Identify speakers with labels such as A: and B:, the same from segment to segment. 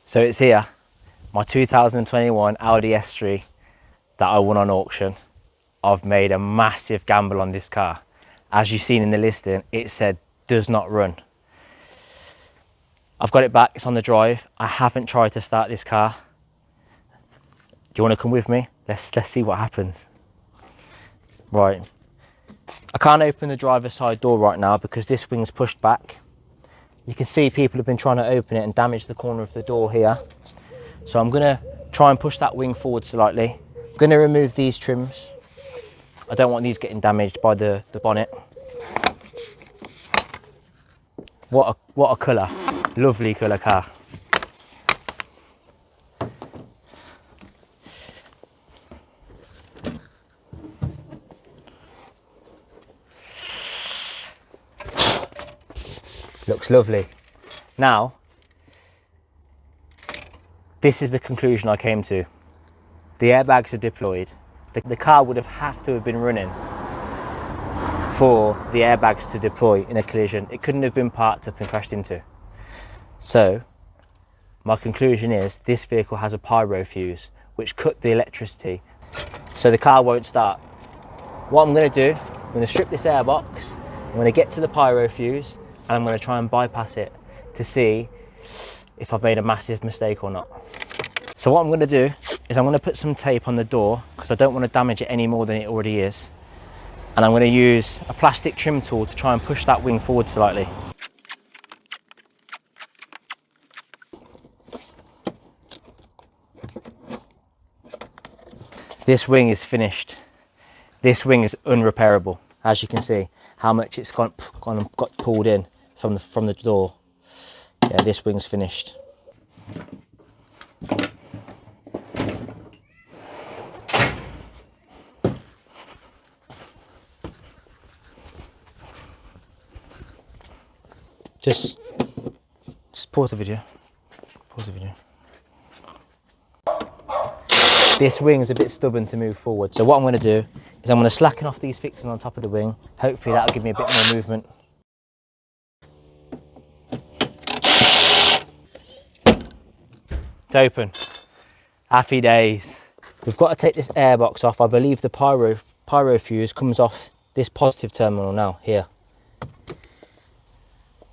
A: So it's here, my 2021 Audi S3 that I won on auction. I've made a massive gamble on this car. As you've seen in the listing, it said does not run. I've got it back, it's on the drive. I haven't tried to start this car. Do you want to come with me? Let's see what happens. Right, I can't open the driver's side door right now because this wing's pushed back. You can see people have been trying to open it and damage the corner of the door here. So I'm gonna try and push that wing forward slightly. I'm gonna remove these trims. I don't want these getting damaged by the bonnet. What a colour, lovely colour car. Looks lovely. Now, this is the conclusion I came to. The airbags are deployed. The car would have to have been running for the airbags to deploy in a collision. It couldn't have been parked up and crashed into. So, my conclusion is this vehicle has a pyro fuse which cut the electricity. So the car won't start. What I'm going to do, I'm going to strip this airbox, I'm going to get to the pyro fuse, and I'm going to try and bypass it to see if I've made a massive mistake or not. So what I'm going to do is I'm going to put some tape on the door because I don't want to damage it any more than it already is. And I'm going to use a plastic trim tool to try and push that wing forward slightly. This wing is finished. This wing is unrepairable. As you can see how much it's got pulled in from the door. Yeah, this wing's finished. Just pause the video. Pause the video. This wing is a bit stubborn to move forward, so what I'm going to do is I'm going to slacken off these fixings on top of the wing. Hopefully that'll give me a bit more movement. It's open. Happy days. We've got to take this airbox off. I believe the pyro fuse comes off this positive terminal now here.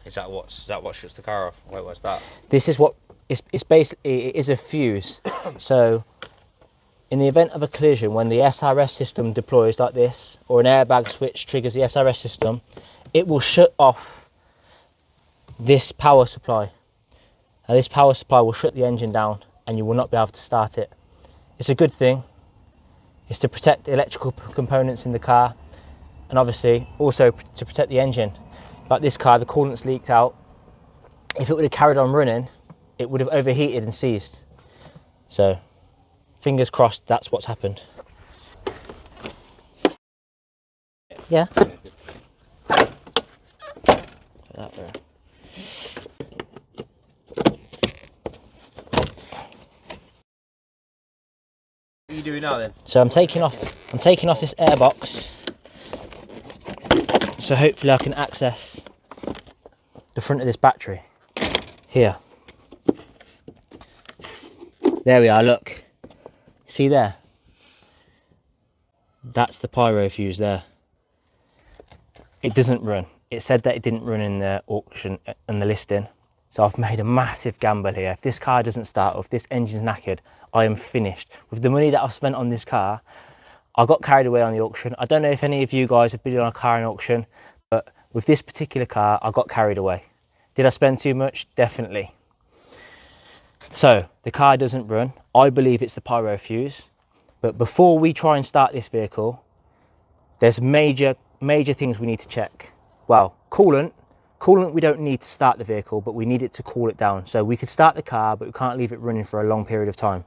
B: Is that what shuts the car off? Wait, what's that?
A: This is what it's basically, it is a fuse. So in the event of a collision, when the SRS system deploys like this, or an airbag switch triggers the SRS system, it will shut off this power supply. And this power supply will shut the engine down and you will not be able to start it. It's a good thing. It's to protect the electrical components in the car, and obviously also to protect the engine. Like this car, the coolant's leaked out. If it would have carried on running, it would have overheated and seized. So, fingers crossed that's what's happened. Yeah? That way.
B: What are you doing now then?
A: So I'm taking off this airbox. So hopefully I can access the front of this battery here. There we are, look. See there? That's the pyro fuse there. It doesn't run. It said that it didn't run in the auction and the listing. So I've made a massive gamble here. If this car doesn't start, or if this engine's knackered, I am finished. With the money that I've spent on this car, I got carried away on the auction. I don't know if any of you guys have been on a car in auction, but with this particular car, I got carried away. Did I spend too much? Definitely. So the car doesn't run. I believe it's the pyro fuse. But before we try and start this vehicle, there's major things we need to check. Well, coolant we don't need to start the vehicle, but we need it to cool it down. So we could start the car, but we can't leave it running for a long period of time.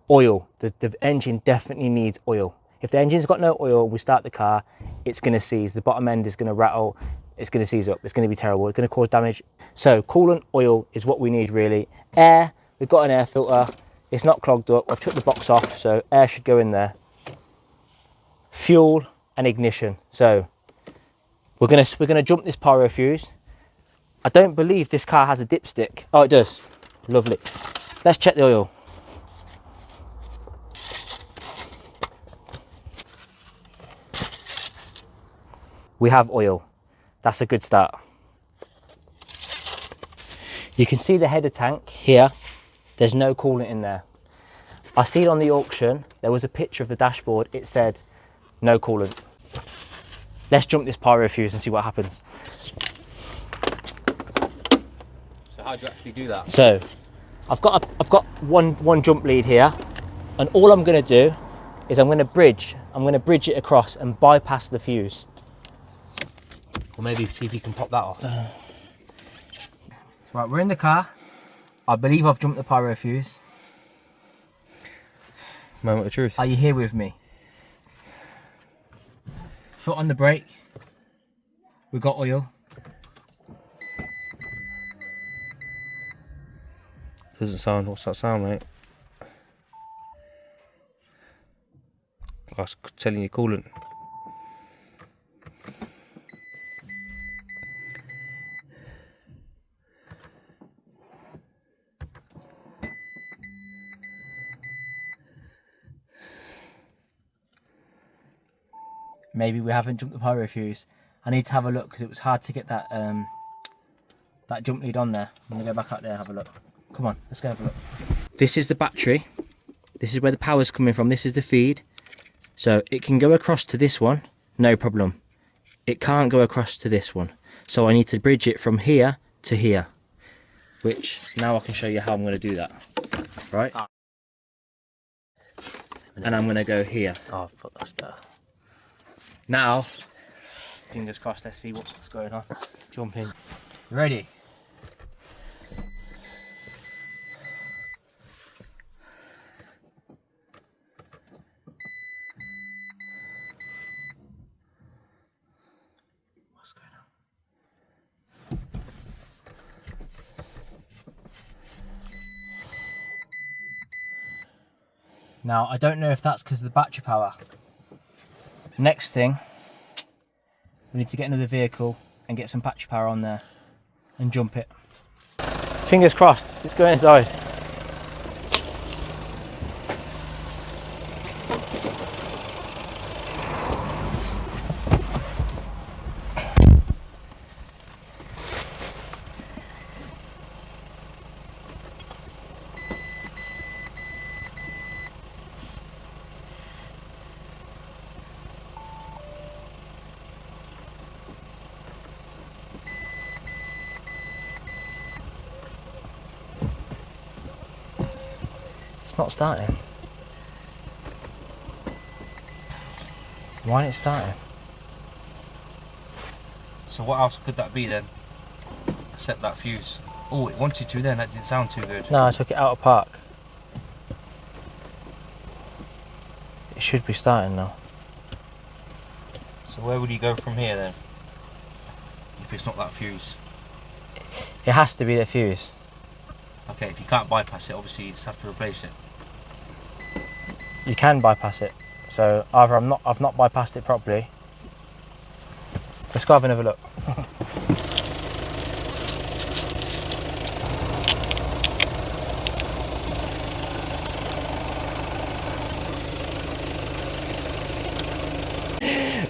A: Oil, the engine definitely needs oil. If the engine's got no oil, we start the car, it's going to seize. The bottom end is going to rattle, it's going to seize up, it's going to be terrible, it's going to cause damage. So coolant, oil is what we need really. Air, we've got an air filter, it's not clogged up, I've took the box off, so air should go in there. Fuel and ignition. So we're gonna jump this pyro fuse. I don't believe this car has a dipstick. Oh, it does. Lovely. Let's check the oil. We have oil. That's a good start. You can see the header tank here. There's no coolant in there. I see it on the auction. There was a picture of the dashboard. It said no coolant. Let's jump this pyro fuse and see what happens.
B: So how do you actually do that?
A: So I've got one jump lead here, and all I'm going to do is I'm going to bridge it across and bypass the fuse.
B: Or maybe see if you can pop that off.
A: Right, we're in the car. I believe I've jumped the pyro fuse.
B: Moment of truth.
A: Are you here with me? Foot on the brake. We've got oil.
B: Doesn't sound. What's that sound, mate? I was telling you coolant.
A: Maybe we haven't jumped the pyro fuse. I need to have a look because it was hard to get that that jump lead on there. I'm gonna go back out there and have a look. Come on, let's go have a look. This is the battery. This is where the power's coming from. This is the feed. So it can go across to this one, no problem. It can't go across to this one. So I need to bridge it from here to here. Which, now I can show you how I'm gonna do that. Right? And I'm gonna go here.
B: Oh, fuck, that's better.
A: Now, fingers crossed, let's see what's going on. Jump in. You ready? What's going on? Now, I don't know if that's because of the battery power. Next thing, we need to get another vehicle and get some battery power on there and jump it. Fingers crossed, it's going inside. It's not starting. Why isn't it starting?
B: So what else could that be then? Except that fuse. Oh, it wanted to then. That didn't sound too good.
A: No, I took it out of park. It should be starting now.
B: So where would you go from here then? If it's not that fuse.
A: It has to be the fuse.
B: Okay, if you can't bypass it, obviously you just have to replace it.
A: You can bypass it. So either I've not bypassed it properly. Let's go have another look.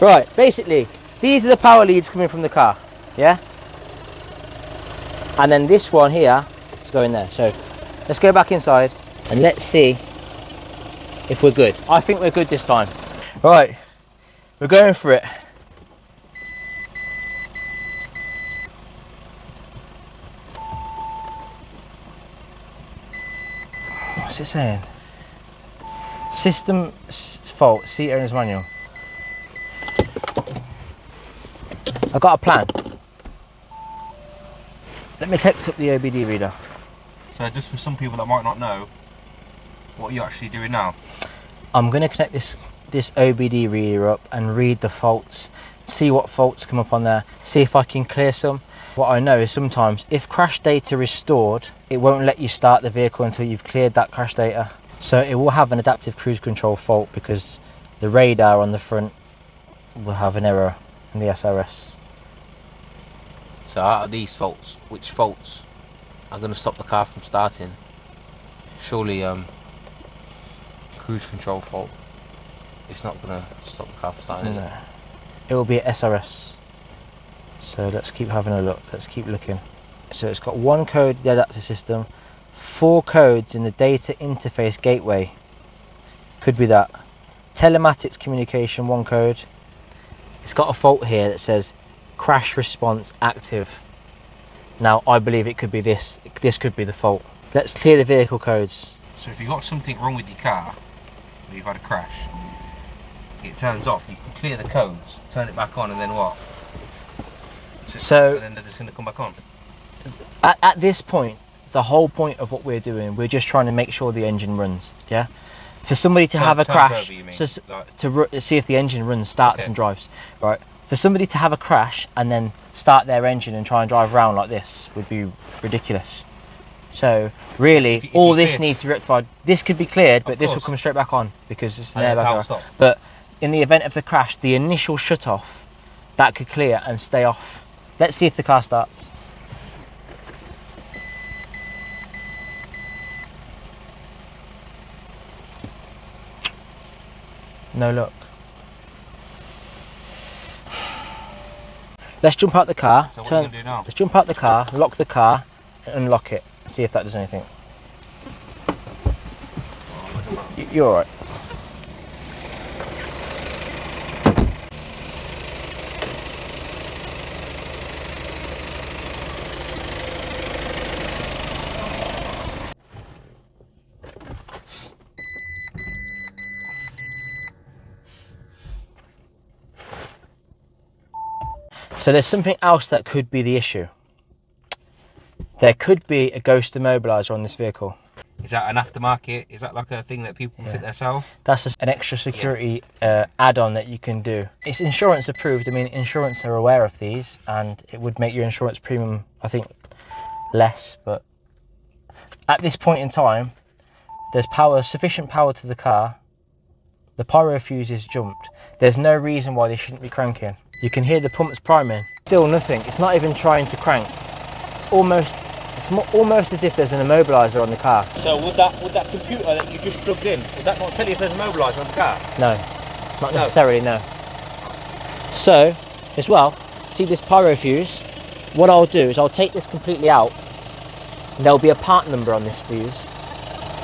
A: Right, basically, these are the power leads coming from the car, yeah? And then this one here is going there. So let's go back inside and let's see if we're good. I think we're good this time. Right, we're going for it. What's it saying? System fault, seat owner's manual. I've got a plan. Let me connect up the OBD reader.
B: So just for some people that might not know, what are you actually doing now?
A: I'm going to connect this OBD reader up and read the faults, see what faults come up on there, see if I can clear some. What I know is sometimes if crash data is stored, it won't let you start the vehicle until you've cleared that crash data. So it will have an adaptive cruise control fault because the radar on the front will have an error in the SRS.
B: So out of these faults, which faults are going to stop the car from starting? Surely cruise control fault. It's not gonna stop the car from starting, is it?
A: No. It will be SRS. So let's keep having a look. Let's keep looking. So it's got one code, the adapter system, 4 codes in the data interface gateway. Could be that. Telematics communication, 1 code. It's got a fault here that says crash response active. Now I believe it could be this. This could be the fault. Let's clear the vehicle codes.
B: So if you've got something wrong with your car, or you've had a crash, it turns off. You can clear the codes, turn it back on, and then what?
A: So
B: and then it's going to come back on.
A: At this point, the whole point of what we're doing, we're just trying to make sure the engine runs. Yeah. For somebody to have a crash, to see if the engine runs, starts and drives, right? For somebody to have a crash and then start their engine and try and drive around like this would be ridiculous. So really, if all this needs to be rectified. This could be cleared, but this will come straight back on because it's an airbag. But in the event of the crash, the initial shut off, that could clear and stay off. Let's see if the car starts. No luck. Let's jump out the car.
B: So what are you gonna do now?
A: Let's jump out the car, lock the car, and unlock it. See if that does anything. You're alright. So there's something else that could be the issue. There could be a ghost immobilizer on this vehicle.
B: Is that an aftermarket? Is that like a thing that people fit themselves?
A: That's just an extra security add-on that you can do. It's insurance approved. I mean, insurance are aware of these, and it would make your insurance premium, I think, less. But at this point in time, there's sufficient power to the car. The pyro fuse is jumped. There's no reason why they shouldn't be cranking. You can hear the pumps priming. Still nothing. It's not even trying to crank. It's almost as if there's an immobilizer on the car.
B: So would that computer that you just plugged in, would that not tell you if there's an immobilizer on the car?
A: No, not necessarily, no. So, as well, see this pyro fuse? What I'll do is I'll take this completely out. There'll be a part number on this fuse.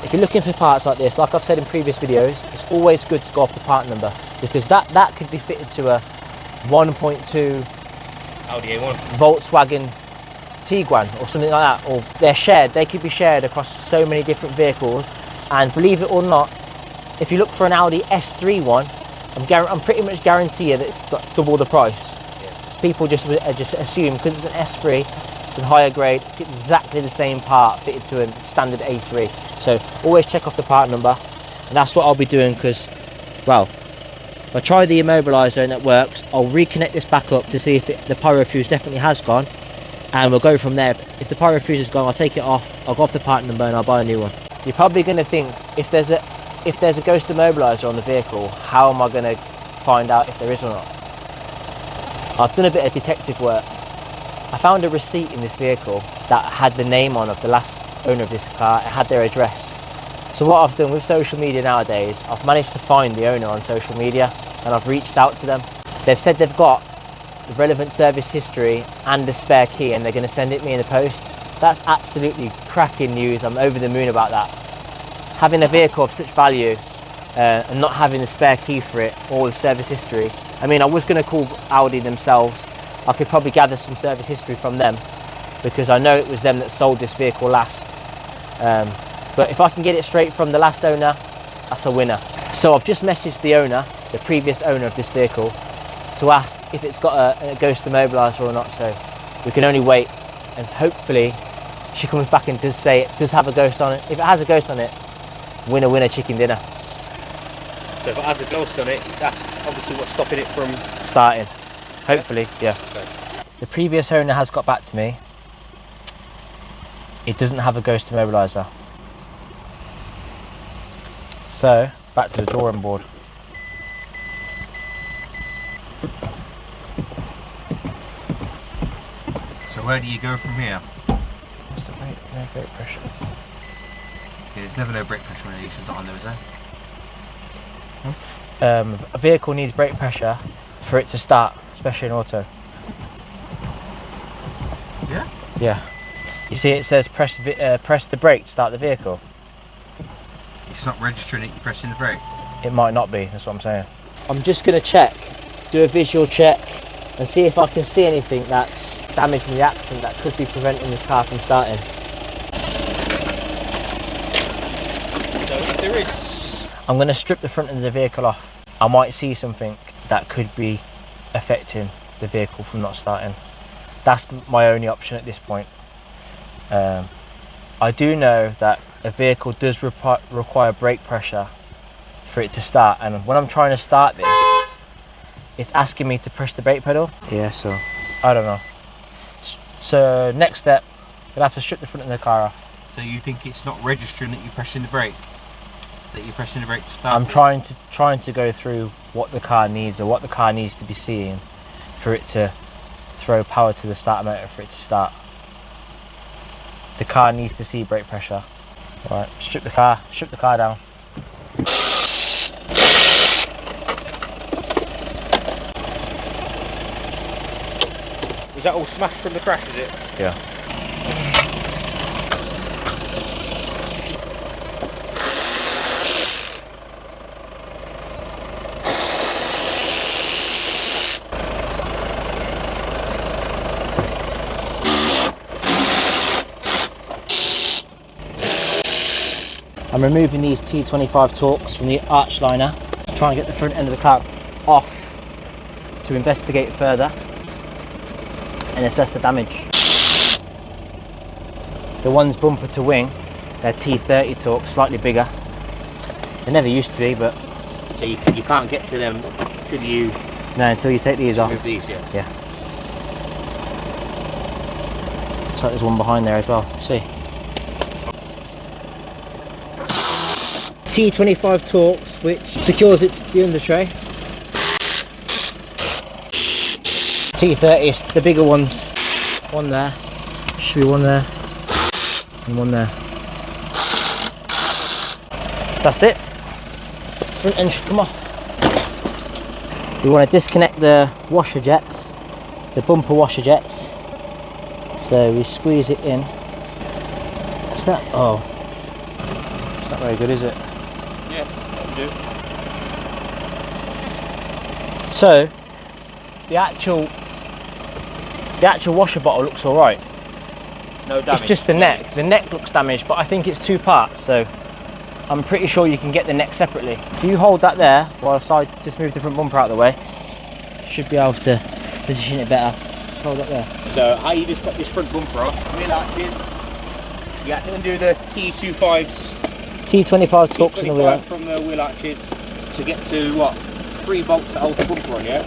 A: If you're looking for parts like this, like I've said in previous videos, it's always good to go off the part number, because that could be fitted to a 1.2
B: Audi A1
A: Volkswagen Tiguan or something like that, or they're shared. They could be shared across so many different vehicles, and believe it or not, if you look for an Audi S3 one, I'm pretty much guarantee you that it's double the price. So people just assume because it's an S3, it's a higher grade, exactly the same part fitted to a standard A3. So always check off the part number, and that's what I'll be doing, because, well, if I try the immobilizer and it works, I'll reconnect this back up to see if the pyro fuse definitely has gone, and we'll go from there. If the pyro fuse is gone, I'll take it off, I'll go off the part number and I'll buy a new one. You're probably going to think, if there's a ghost immobilizer on the vehicle, how am I going to find out if there is or not? I've done a bit of detective work. I found a receipt in this vehicle that had the name on of the last owner of this car. It had their address. So what I've done with social media nowadays, I've managed to find the owner on social media, and I've reached out to them. They've said they've got the relevant service history and a spare key, and they're going to send it me in the post. That's absolutely cracking news. I'm over the moon about that. Having a vehicle of such value and not having the spare key for it or the service history. I mean, I was going to call Audi themselves. I could probably gather some service history from them, because I know it was them that sold this vehicle last. But if I can get it straight from the last owner, that's a winner. So I've just messaged the owner, the previous owner of this vehicle, to ask if it's got a ghost immobilizer or not. So we can only wait, and hopefully she comes back and does say it does have a ghost on it. If it has a ghost on it, winner winner chicken dinner.
B: So if it has a ghost on it, that's obviously what's stopping it from
A: starting. Hopefully, yeah.
B: Okay.
A: The previous owner has got back to me. It doesn't have a ghost immobilizer. So, back to the drawing board.
B: So where do you go from here?
A: What's the brake pressure?
B: Yeah, there's never no brake pressure when it's on there, is there?
A: A vehicle needs brake pressure for it to start, especially in auto.
B: Yeah?
A: Yeah. You see it says press the brake to start the vehicle.
B: It's not registering it, you're pressing the brake.
A: It might not be, that's what I'm saying. I'm just going to check, do a visual check and see if I can see anything that's damaging the accident that could be preventing this car from starting.
B: So if there is...
A: I'm going to strip the front of the vehicle off. I might see something that could be affecting the vehicle from not starting. That's my only option at this point. I do know that a vehicle does require brake pressure for it to start, and when I'm trying to start this, it's asking me to press the brake pedal. Yeah, so I don't know. So next step, we'll have to strip the front of the car off.
B: So you think it's not registering that you're pressing the brake? That you're pressing the brake to start?
A: I'm trying to go through what the car needs, or what the car needs to be seeing for it to throw power to the starter motor for it to start. The car needs to see brake pressure. Right, strip the car down.
B: Was that all smashed from the crash, is it?
A: Yeah. I'm removing these T25 Torques from the arch liner to try and get the front end of the car off to investigate further and assess the damage. The ones bumper to wing, they're T30 Torques, slightly bigger. They never used to be, but
B: So you can't get to them until you
A: take these off.
B: remove these, yeah?
A: Yeah. Looks like there's one behind there as well. See? T25 Torques, which secures it to the under tray. T30 is the bigger ones. One there, should be one there, and one there. That's it. Front end should come off. We want to disconnect the washer jets, the bumper washer jets. So we squeeze it in. What's that? Oh, it's not very good, is it?
B: Yeah, that'll do.
A: So the actual washer bottle looks all right.
B: No damage.
A: It's just the neck. The neck looks damaged, but I think it's two parts, so I'm pretty sure you can get the neck separately. If you hold that there whilst I just move the front bumper out of the way, should be able to position it better. Just hold it there.
B: So how you just got this front bumper off, wheel arches, you have to undo the T25s.
A: T25 Torques on the wheel.
B: From the wheel arches to get to what? 3 bolts that hold the bumper on, yeah?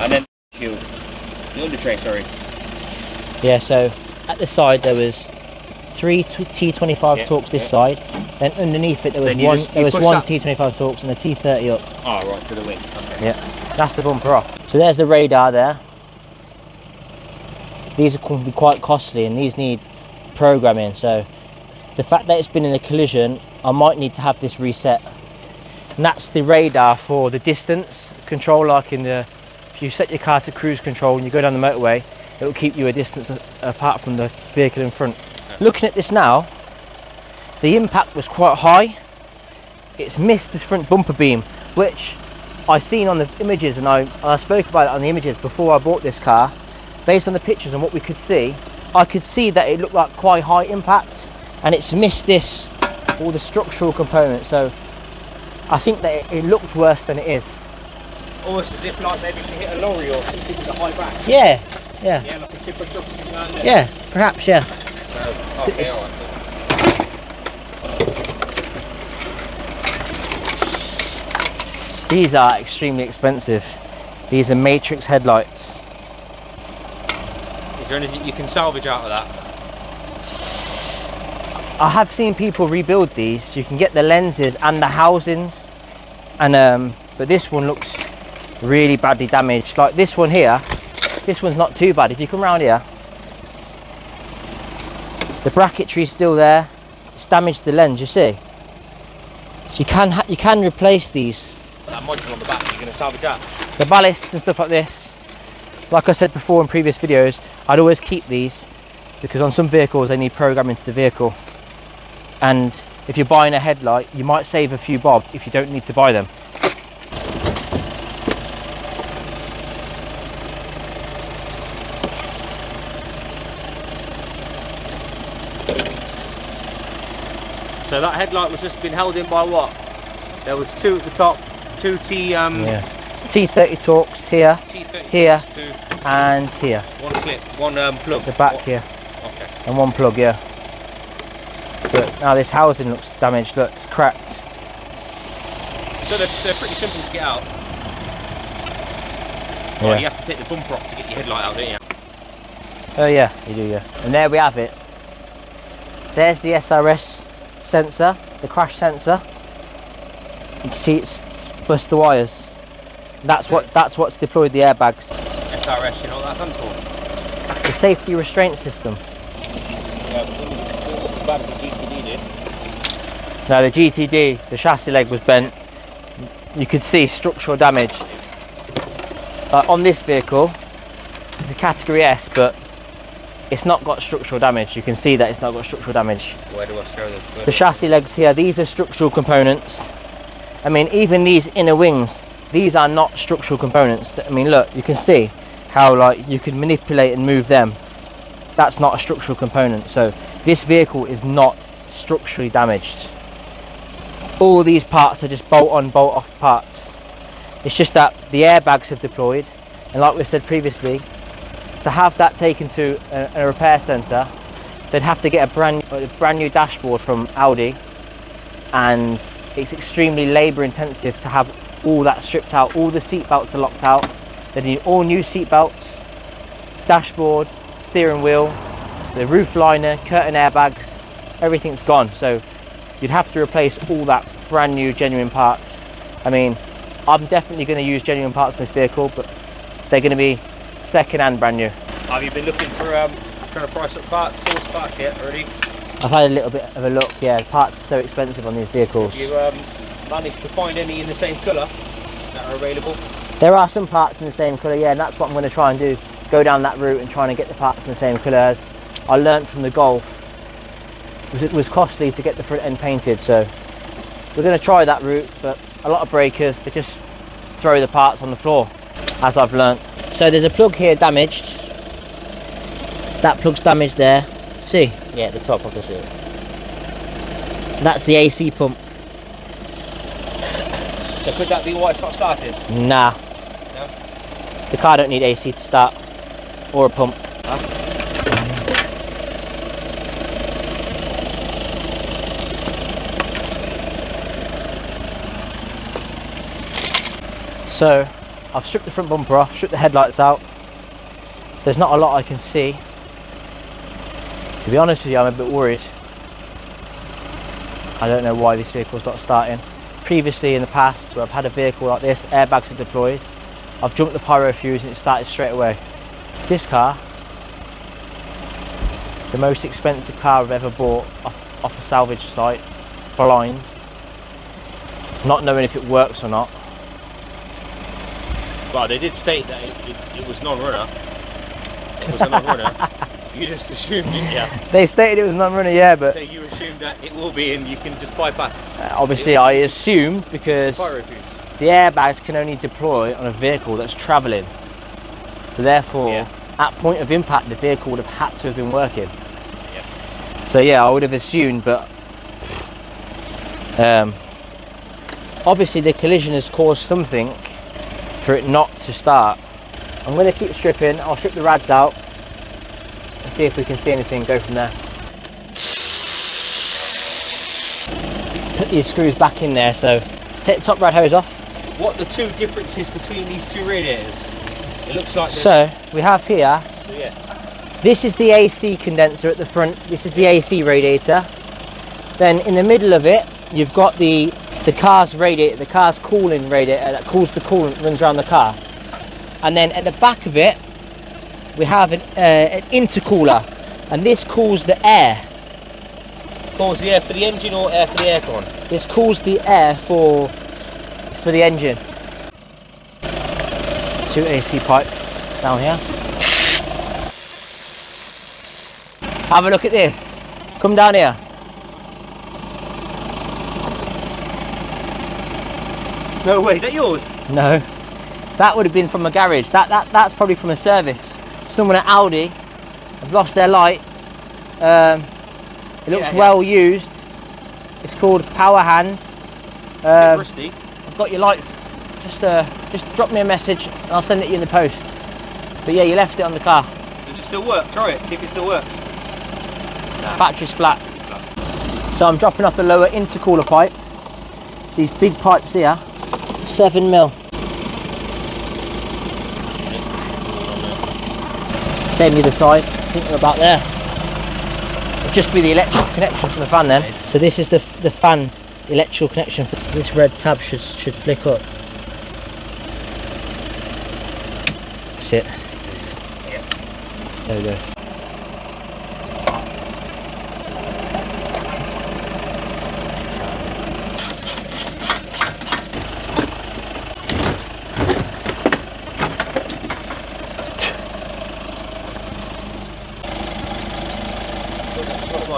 B: And then the under tray, sorry.
A: Yeah, so at the side there was 3 T25 Torques this side, then underneath it there was one T25 Torques and the T30 up.
B: Oh, right, to the wing. Okay.
A: Yeah, that's the bumper off. So there's the radar there. These can be quite costly and these need programming, so the fact that it's been in a collision, I might need to have this reset. And that's the radar for the distance control, like if you set your car to cruise control and you go down the motorway, it will keep you a distance apart from the vehicle in front. Looking at this now, the impact was quite high. It's missed the front bumper beam, which I seen on the images, and I spoke about it on the images before I bought this car. Based on the pictures and what we could see, I could see that it looked like quite high impact, and it's missed all the structural components. So I think that it looked worse than it is.
B: Almost as if like maybe she hit a lorry or something with a high back.
A: Yeah, yeah.
B: Yeah, like a tipper truck or something like that.
A: Yeah, perhaps, yeah.
B: So, okay, alright.
A: These are extremely expensive. These are matrix headlights.
B: Is there anything you can salvage out of that?
A: I have seen people rebuild these. You can get the lenses and the housings, and but this one looks really badly damaged. Like this one here, this one's not too bad. If you come around here, the bracketry is still there, it's damaged the lens, you see. So you can replace these.
B: That module on the back, you're going to salvage that?
A: The ballasts and stuff like this. Like I said before in previous videos, I'd always keep these because on some vehicles they need programming to the vehicle. And if you're buying a headlight, you might save a few bob if you don't need to buy them.
B: So that headlight was just been held in by what? There was two at the top, two
A: T30 Torx here,
B: T30
A: here,
B: two,
A: and here.
B: one clip, one plug.
A: The back here,
B: Okay.
A: and one plug here. But now this housing looks damaged. Look, it's cracked.
B: So they're pretty simple to get out.
A: Yeah.
B: Well, you have to take the bumper off to get your headlight out, don't you?
A: Oh yeah, you do, yeah. And there we have it. There's the SRS sensor, the crash sensor. You can see it's bust the wires. That's what's deployed the airbags.
B: SRS, you know what that stands for?
A: The safety restraint system.
B: Yeah, but bad as the GTD did.
A: Now the GTD, the chassis leg was bent. You could see structural damage. On this vehicle, it's a category S, but it's not got structural damage. You can see that it's not got structural damage.
B: Where do I show this?
A: The chassis legs here, these are structural components. I mean, even these inner wings, these are not structural components. I mean, look, you can see how like you can manipulate and move them. That's not a structural component. So this vehicle is not structurally damaged. All these parts are just bolt on, bolt off parts. It's just that the airbags have deployed, and like we said previously, to have that taken to a repair centre, they'd have to get a brand new dashboard from Audi, and it's extremely labour intensive to have all that stripped out. All the seat belts are locked out. They need all new seat belts, dashboard, steering wheel, the roof liner, curtain airbags, everything's gone. So you'd have to replace all that brand new genuine parts. I mean, I'm definitely going to use genuine parts in this vehicle, but they're going to be second hand brand new.
B: Have you been looking for trying to price up parts, source parts yet already?
A: I've had a little bit of a look. Yeah, parts are so expensive on these vehicles.
B: Have you managed to find any in the same colour that are available?
A: There are some parts in the same colour, yeah, and that's what I'm going to try and do. Go down that route and trying to get the parts in the same colour. As I learnt from the Golf, it was costly to get the front end painted, so we're going to try that route. But a lot of breakers, they just throw the parts on the floor, as I've learnt. So there's a plug here damaged. That plug's damaged there. See? Yeah, at the top I can see it. That's the AC pump.
B: So could that be why it's not started?
A: Nah.
B: No?
A: The car don't need AC to start, or a pump.
B: Huh?
A: So I've stripped the front bumper off, stripped the headlights out. There's not a lot I can see. To be honest with you, I'm a bit worried. I don't know why this vehicle's not starting. Previously in the past, where I've had a vehicle like this, airbags are deployed, I've jumped the pyro fuse and it started straight away. This car, the most expensive car I've ever bought off a salvage site, blind, not knowing if it works or not.
B: Well, they did state that it was non-runner. It was a non-runner. You just assumed it, yeah.
A: They stated it was non-runner, yeah, but
B: So you assumed that it will be, and you can just bypass.
A: Obviously I assumed, because
B: Pyro fuse.
A: the airbags can only deploy on a vehicle that's travelling. So therefore,
B: Yeah.
A: at point of impact, the vehicle would have had to have been working.
B: Yeah.
A: So yeah, I would have assumed, but obviously the collision has caused something for it not to start. I'm going to keep stripping. I'll strip the rads out and see if we can see anything, go from there. Put these screws back in there, so let's take the top rad hose off.
B: What are the two differences between these two radiators? It looks like
A: So we have here,
B: so yeah.
A: this is the AC condenser at the front, this is the AC radiator. Then in the middle of it, you've got the car's radiator, the car's cooling radiator that cools the coolant that runs around the car. And then at the back of it, we have an intercooler, and this cools the air
B: cools the air for the engine or air for the aircon?
A: This cools the air for the engine. 2 AC pipes down here. Have a look at this. Come down here.
B: No way, is that yours?
A: No, that would have been from a garage. That's probably from a service. Someone at Audi have lost their light. It looks well used. It's called Power Hand.
B: Rusty.
A: I've got your light. Just drop me a message and I'll send it to you in the post. But yeah, you left it on the car.
B: Does it still work? Try it. See if it still works.
A: Battery's flat. So I'm dropping off the lower intercooler pipe. These big pipes here, 7mm. Same the other side. I think they're about there. It'll just be the electrical connection for the fan then. So this is the fan electrical connection. This red tab should flick up. That's it.
B: Yep.
A: There we go.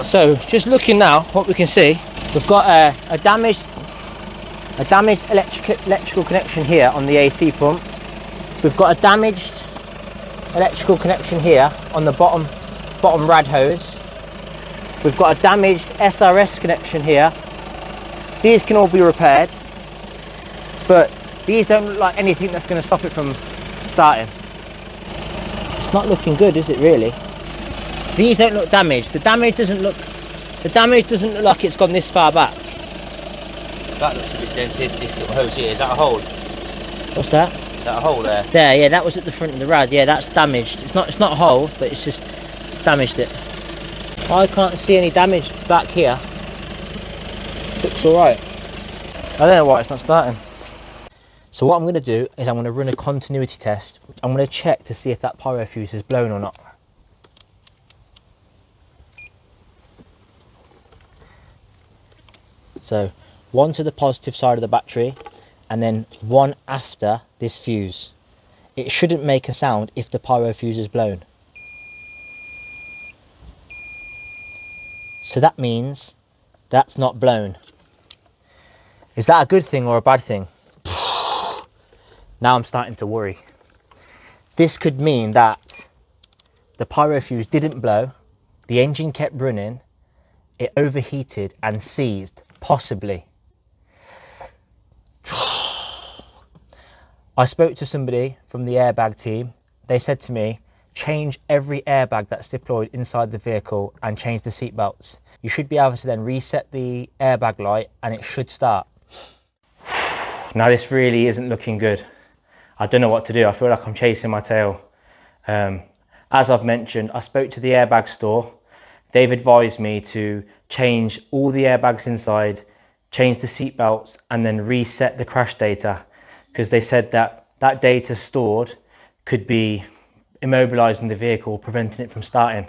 A: So just looking now, what we can see, we've got a damaged electrical connection here on the AC pump. We've got a damaged electrical connection here on the bottom rad hose. We've got a damaged SRS connection here. These can all be repaired, but these don't look like anything that's going to stop it from starting. It's not looking good, is it really? These don't look damaged. The damage doesn't look like it's gone this far back.
B: That looks a bit dented. This little hose here, is that a hole?
A: What's that?
B: Is that a hole there?
A: There, yeah, that was at the front of the rad. Yeah, that's damaged. It's not a hole, but it's damaged it. I can't see any damage back here. This looks alright. I don't know why it's not starting. So what I'm going to do is I'm going to run a continuity test. I'm going to check to see if that pyro fuse is blown or not. So one to the positive side of the battery and then one after this fuse. It shouldn't make a sound if the pyro fuse is blown. So that means that's not blown. Is that a good thing or a bad thing? Now I'm starting to worry. This could mean that the pyro fuse didn't blow, the engine kept running, it overheated and seized, possibly. I spoke to somebody from the airbag team. They said to me, change every airbag that's deployed inside the vehicle and change the seat belts. You should be able to then reset the airbag light and it should start. Now this really isn't looking good. I don't know what to do. I feel like I'm chasing my tail. As I've mentioned, I spoke to the airbag store. They've advised me to change all the airbags inside, change the seat belts, and then reset the crash data, because they said that that data stored could be immobilizing the vehicle, preventing it from starting.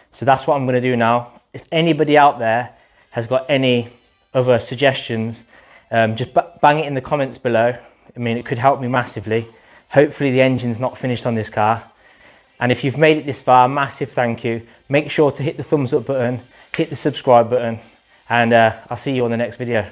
A: So that's what I'm going to do now. If anybody out there has got any other suggestions, just bang it in the comments below. I mean, it could help me massively. Hopefully the engine's not finished on this car. And if you've made it this far, massive thank you. Make sure to hit the thumbs up button, hit the subscribe button, and I'll see you on the next video.